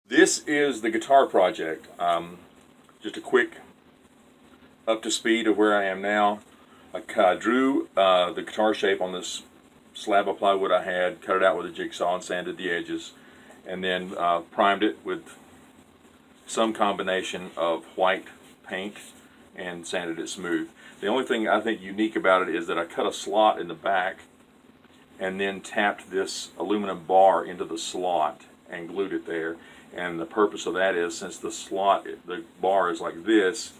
This is the guitar project. Just a quick up to speed of where I am now. I drew the guitar shape on this slab of plywood I had, cut it out with a jigsaw and sanded the edges, and then primed it with some combination of white paint and sanded it smooth. The only thing I think unique about it is that I cut a slot in the back and then tapped this aluminum bar into the slot and glued it there. And the purpose of that is, since the bar is like this,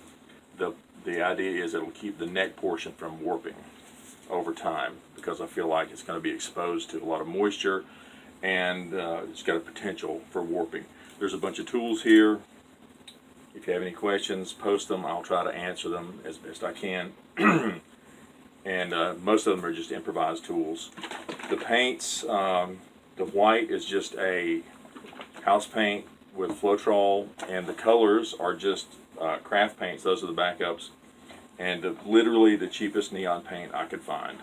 the idea is it'll keep the neck portion from warping over time, because I feel like it's going to be exposed to a lot of moisture, and it's got a potential for warping. There's a bunch of tools here. If you have any questions, post them. I'll try to answer them as best I can. And most of them are just improvised tools. The paints, the white is just a house paint with Floetrol, and the colors are just craft paints. Those are the backups, and literally the cheapest neon paint I could find,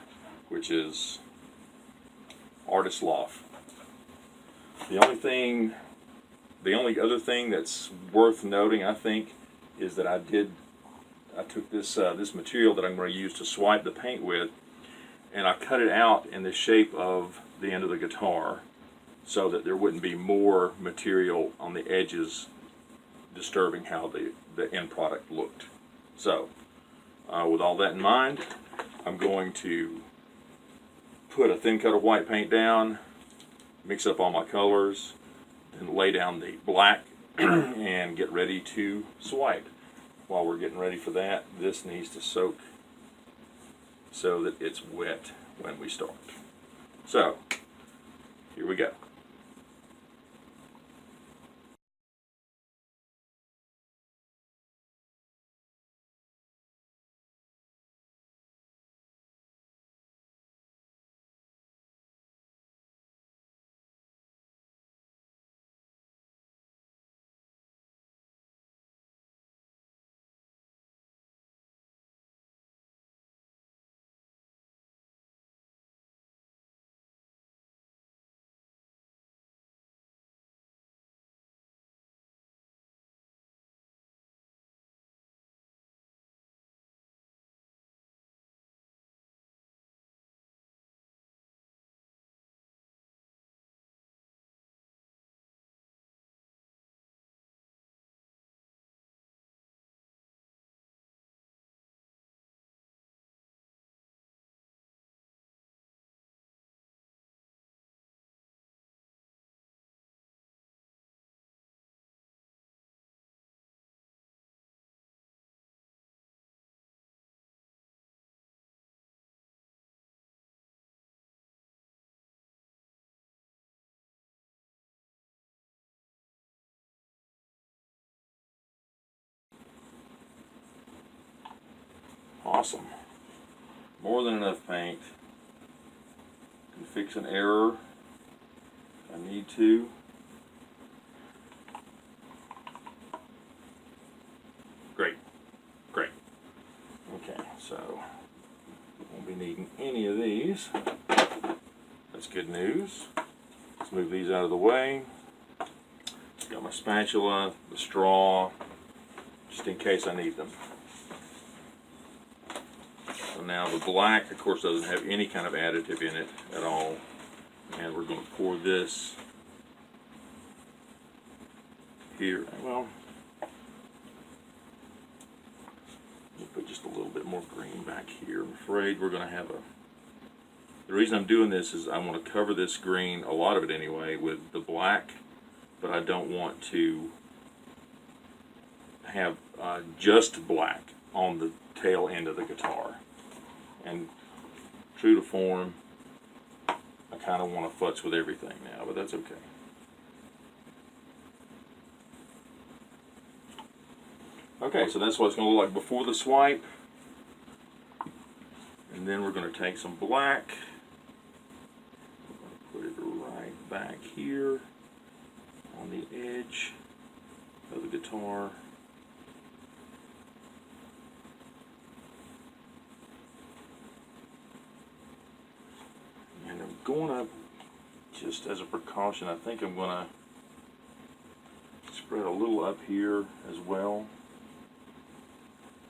which is Artist Loft. The only other thing that's worth noting, I think, is that I took this this material that I'm going to use to swipe the paint with, and I cut it out in the shape of the end of the guitar, so that there wouldn't be more material on the edges disturbing how the end product looked. So, with all that in mind, I'm going to put a thin coat of white paint down, mix up all my colors, and lay down the black and get ready to swipe. While we're getting ready for that, this needs to soak so that it's wet when we start. So, here we go. Awesome. More than enough paint. Can fix an error if I need to. Great. Great. Okay, so won't be needing any of these. That's good news. Let's move these out of the way. Got my spatula, the straw, just in case I need them. So now the black, of course, doesn't have any kind of additive in it at all. And we're going to pour this here. Well, we'll put just a little bit more green back here. I'm afraid we're going to have the reason I'm doing this is I want to cover this green, a lot of it anyway, with the black, but I don't want to have just black on the tail end of the guitar. And true to form, I kind of want to futz with everything now, but that's okay. Okay, so that's what it's going to look like before the swipe. And then we're going to take some black, put it right back here on the edge of the guitar. And I'm going to, just as a precaution, I think I'm going to spread a little up here as well.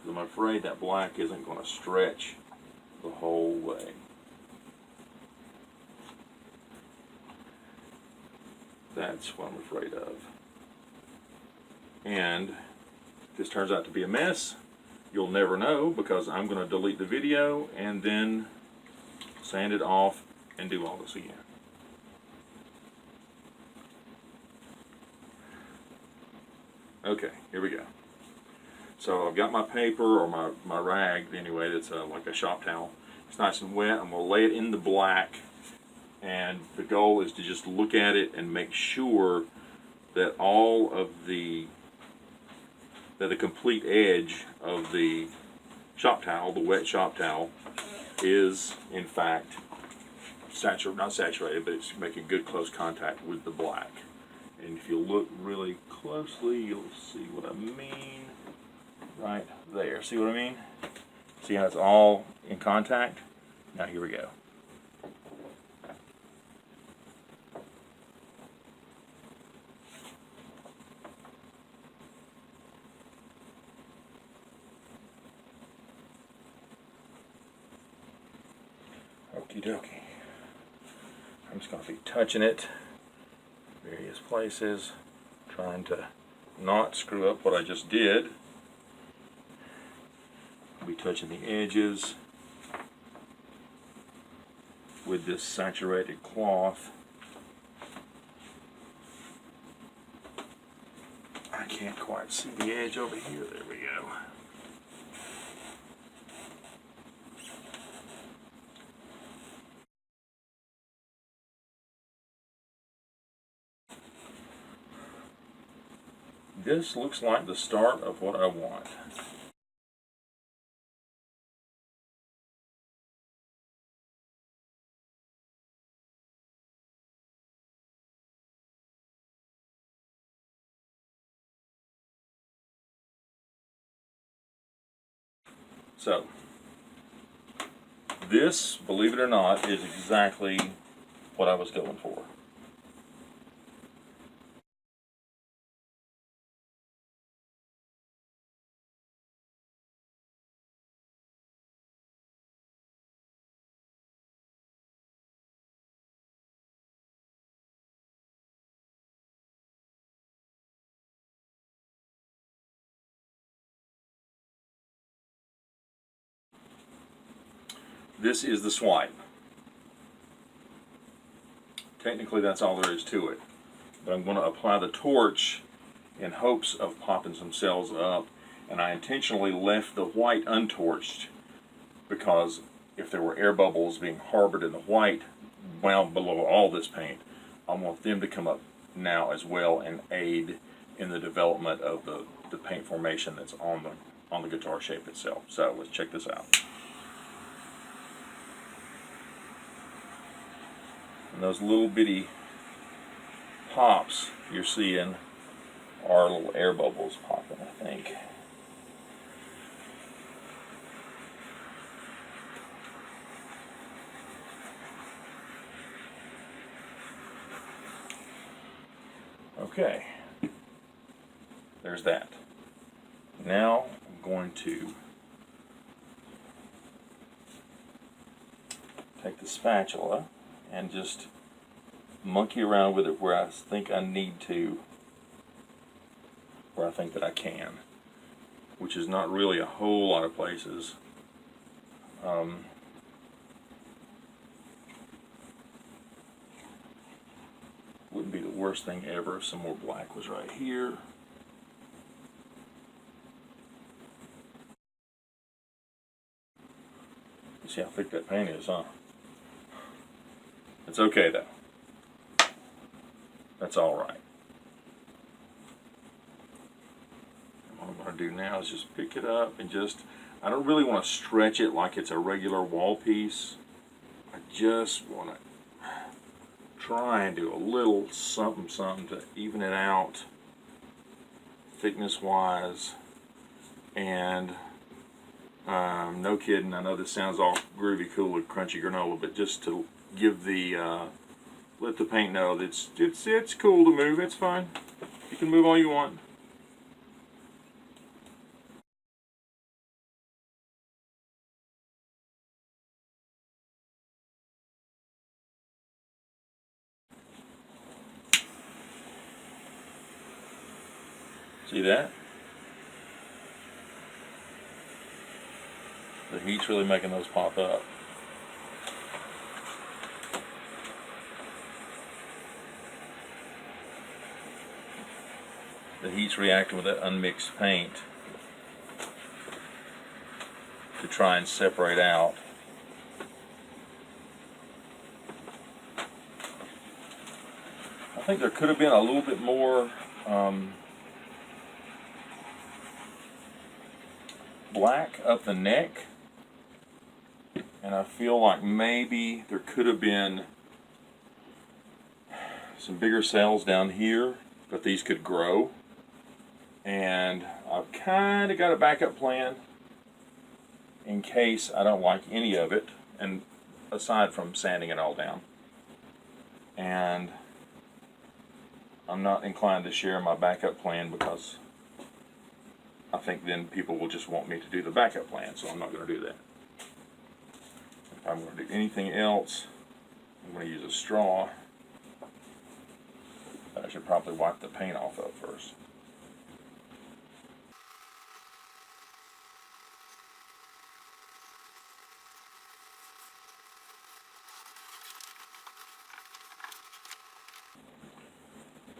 I'm afraid that black isn't going to stretch the whole way. That's what I'm afraid of. And if this turns out to be a mess, you'll never know, because I'm going to delete the video and then sand it off and do all this again. Okay, here we go. So I've got my paper, or my rag anyway, that's like a shop towel. It's nice and wet. I'm going to lay it in the black, and the goal is to just look at it and make sure that all of the complete edge of the shop towel, the wet shop towel, is in fact not saturated, but it's making good close contact with the black. And if you look really closely, you'll see what I mean right there. See what I mean? See how it's all in contact? Now here we go. Okie dokie. I'm just going to be touching it various places, trying to not screw up what I just did. I'll be touching the edges with this saturated cloth. I can't quite see the edge over here. There we go. This looks like the start of what I want. So, this, believe it or not, is exactly what I was going for. This is the swipe. Technically, that's all there is to it. But I'm going to apply the torch in hopes of popping some cells up. And I intentionally left the white untorched, because if there were air bubbles being harbored in the white wound below all this paint, I want them to come up now as well and aid in the development of the paint formation that's on the guitar shape itself. So let's check this out. And those little bitty pops you're seeing are little air bubbles popping, I think. Okay, there's that. Now I'm going to take the spatula and just monkey around with it where I think I need to, where I think that I can, which is not really a whole lot of places. Wouldn't be the worst thing ever if some more black was right here. You see how thick that paint is, huh? It's okay though. That's all right. And what I'm going to do now is just pick it up and just, I don't really want to stretch it like it's a regular wall piece. I just want to try and do a little something to even it out thickness wise. And no kidding, I know this sounds all groovy cool with crunchy granola, but just to give the let the paint know that it's cool to move. It's fine. You can move all you want. See that? The heat's really making those pop up. The heat's reacting with that unmixed paint to try and separate out. I think there could have been a little bit more black up the neck, and I feel like maybe there could have been some bigger cells down here, but these could grow. And I've kind of got a backup plan in case I don't like any of it, and aside from sanding it all down. And I'm not inclined to share my backup plan because I think then people will just want me to do the backup plan, so I'm not going to do that. If I'm going to do anything else, I'm going to use a straw that I should probably wipe the paint off of first.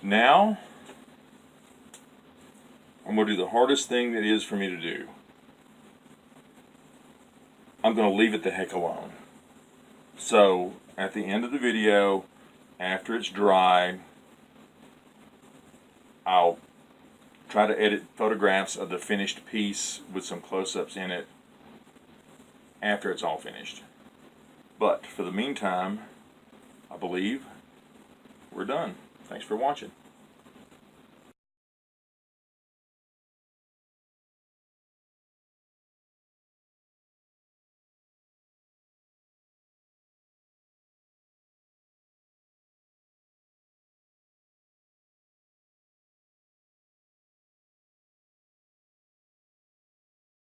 Now, I'm going to do the hardest thing that is for me to do. I'm going to leave it the heck alone. So, at the end of the video, after it's dry, I'll try to edit photographs of the finished piece with some close-ups in it after it's all finished. But for the meantime, I believe we're done. Thanks for watching.